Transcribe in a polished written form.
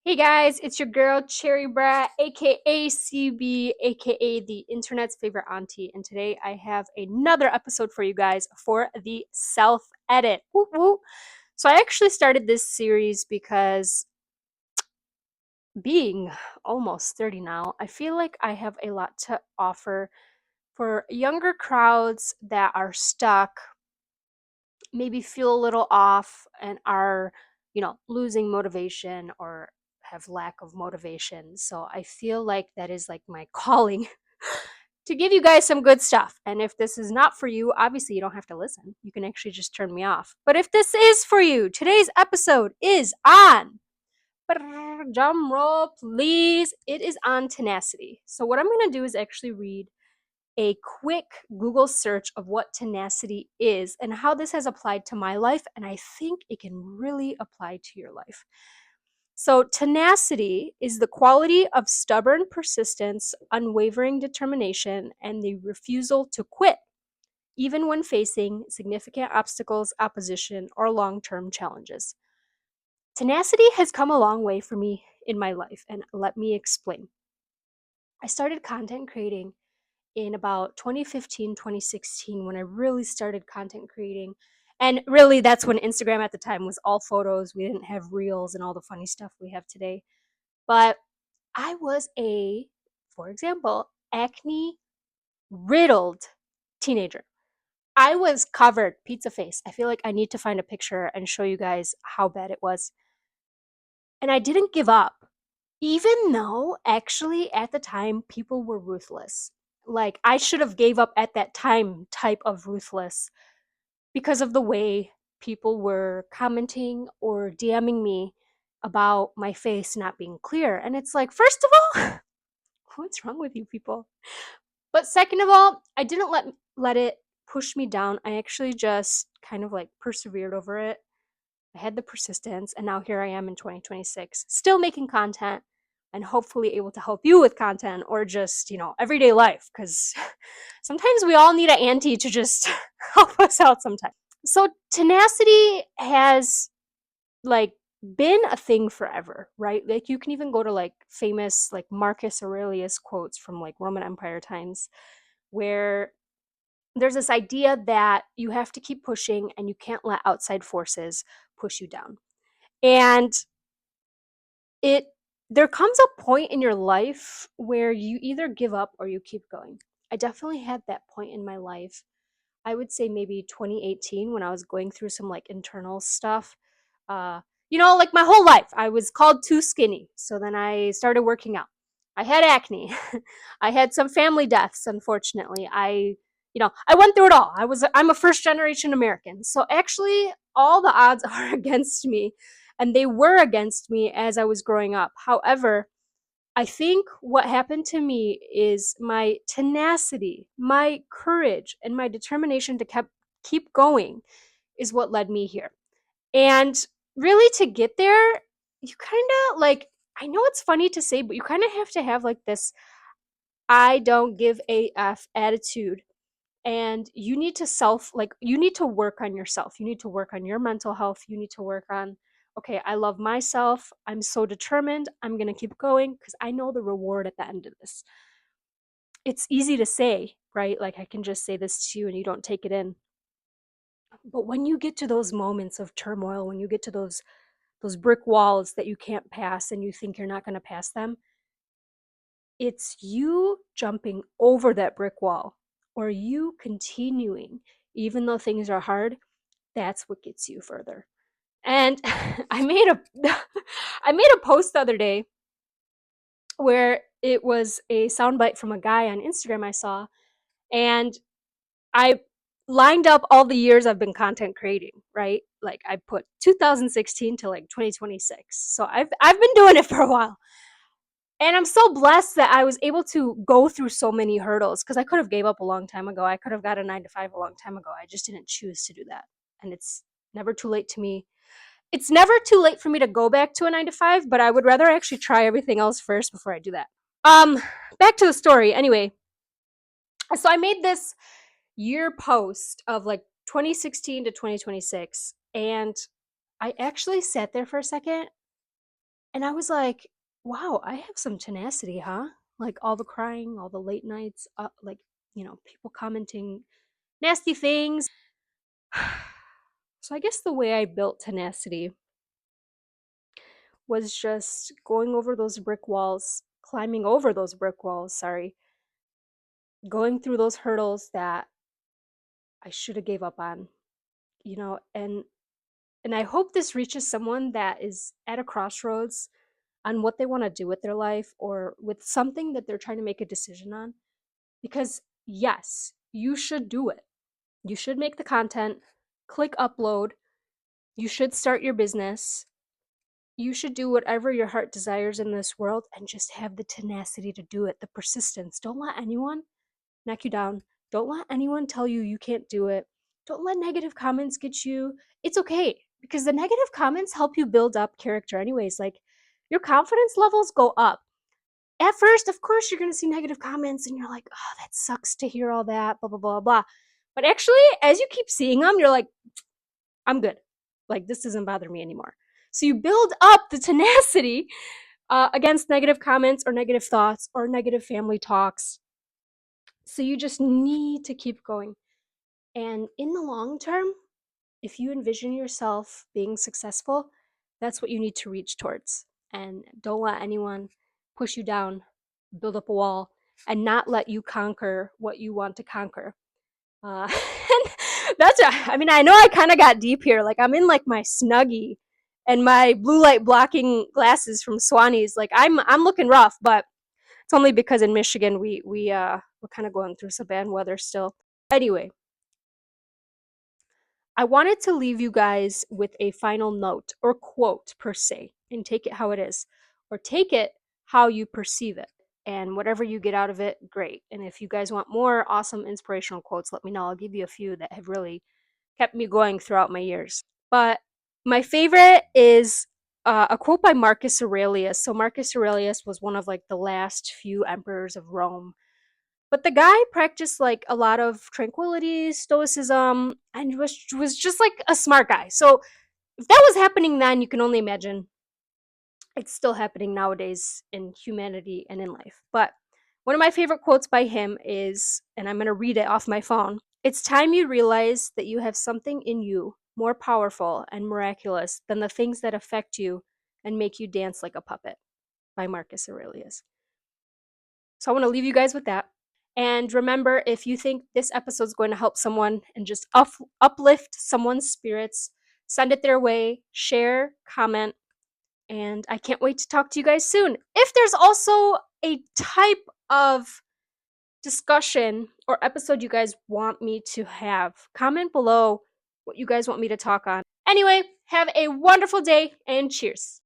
Hey guys, it's your girl Cherry Brat, aka CB, aka the internet's favorite auntie, and today I have another episode for you guys for the self edit. Woo woo. So I actually started this series because being almost 30 now, I feel like I have a lot to offer for younger crowds that are stuck, maybe feel a little off and are, losing motivation or have lack of motivation. So I feel like that is like my calling to give you guys some good stuff. And if this is not for you, obviously you don't have to listen. You can actually just turn me off. But if this is for you, today's episode is on, drum roll please, it is on tenacity. So what I'm going to do is actually read a quick Google search of what tenacity is and how this has applied to my life, and I think it can really apply to your life. So, tenacity is the quality of stubborn persistence, unwavering determination, and the refusal to quit, even when facing significant obstacles, opposition, or long term challenges. Tenacity has come a long way for me in my life, and let me explain. I started content creating in about 2015, 2016 when I really started content creating. And really, that's when Instagram at the time was all photos. We didn't have reels and all the funny stuff we have today. But I was for example, acne riddled teenager. I was covered, pizza face. I feel like I need to find a picture and show you guys how bad it was. And I didn't give up, even though actually at the time people were ruthless. Like I should have gave up at that time type of ruthless because of the way people were commenting or DMing me about my face not being clear. And it's like, first of all, what's wrong with you people? But second of all, I didn't let it push me down. I actually just kind of like persevered over it. I had the persistence, and now here I am in 2026, still making content and hopefully able to help you with content or just, everyday life. Because sometimes we all need an auntie to just help us out sometimes. So, tenacity has like been a thing forever, right? Like, you can even go to like famous, like Marcus Aurelius quotes from like Roman Empire times where there's this idea that you have to keep pushing and you can't let outside forces push you down. And it there comes a point in your life where you either give up or you keep going. I definitely had that point in my life. I would say maybe 2018 when I was going through some like internal stuff. Uh, like my whole life, I was called too skinny. So then I started working out. I had acne. I had some family deaths, unfortunately. I went through it all. I'm a first generation American. So actually all the odds are against me, and they were against me as I was growing up. However, I think what happened to me is my tenacity, my courage, and my determination to keep going is what led me here. And really, to get there, you kind of like, I know it's funny to say, but you kind of have to have like this I don't give a F attitude. And you need to you need to work on yourself. You need to work on your mental health. You need to work on, okay, I love myself. I'm so determined. I'm going to keep going because I know the reward at the end of this. It's easy to say, right? Like I can just say this to you and you don't take it in. But when you get to those moments of turmoil, when you get to those brick walls that you can't pass and you think you're not going to pass them, it's you jumping over that brick wall or you continuing even though things are hard. That's what gets you further. And I made a post the other day where it was a soundbite from a guy on Instagram I saw, and I lined up all the years I've been content creating, right? Like I put 2016 to like 2026. So I've been doing it for a while. And I'm so blessed that I was able to go through so many hurdles because I could have gave up a long time ago. I could have got a 9 to 5 a long time ago. I just didn't choose to do that. And it's never too late to me. It's never too late for me to go back to a 9 to 5, but I would rather actually try everything else first before I do that. Um, Back to the story. Anyway, so I made this year post of like 2016 to 2026, and I actually sat there for a second And I was like, wow, I have some tenacity, huh? Like all the crying, all the late nights, like, people commenting nasty things. So I guess the way I built tenacity was just going over those brick walls, climbing over those brick walls, sorry, going through those hurdles that I should have gave up on, and I hope this reaches someone that is at a crossroads on what they want to do with their life or with something that they're trying to make a decision on. Because yes, you should do it. You should make the content, click upload, you should start your business. You should do whatever your heart desires in this world and just have the tenacity to do it, the persistence. Don't let anyone knock you down. Don't let anyone tell you you can't do it. Don't let negative comments get you. It's okay because the negative comments help you build up character, anyways. Like your confidence levels go up. At first, of course, you're going to see negative comments and you're like, oh, that sucks to hear all that, blah, blah, blah, blah. But actually, as you keep seeing them, you're like, I'm good. Like, this doesn't bother me anymore. So you build up the tenacity against negative comments or negative thoughts or negative family talks. So you just need to keep going. And in the long term, if you envision yourself being successful, that's what you need to reach towards. And don't let anyone push you down, build up a wall, and not let you conquer what you want to conquer. And I know I kind of got deep here. Like I'm in like my Snuggie and my blue light blocking glasses from Swannies. Like I'm looking rough, but it's only because in Michigan we're kind of going through some bad weather still. Anyway, I wanted to leave you guys with a final note or quote per se, and take it how it is, or take it how you perceive it. And whatever you get out of it, great. And if you guys want more awesome inspirational quotes, let me know. I'll give you a few that have really kept me going throughout my years. But my favorite is a quote by Marcus Aurelius. So Marcus Aurelius was one of like the last few emperors of Rome, but the guy practiced like a lot of tranquility, stoicism, and was just like a smart guy. So if that was happening then, you can only imagine it's still happening nowadays in humanity and in life. But one of my favorite quotes by him is, and I'm going to read it off my phone, it's time you realize that you have something in you more powerful and miraculous than the things that affect you and make you dance like a puppet, by Marcus Aurelius. So I want to leave you guys with that. And remember, if you think this episode is going to help someone and just uplift someone's spirits, send it their way, share, comment, and I can't wait to talk to you guys soon. If there's also a type of discussion or episode you guys want me to have, comment below what you guys want me to talk on. Anyway, have a wonderful day and cheers.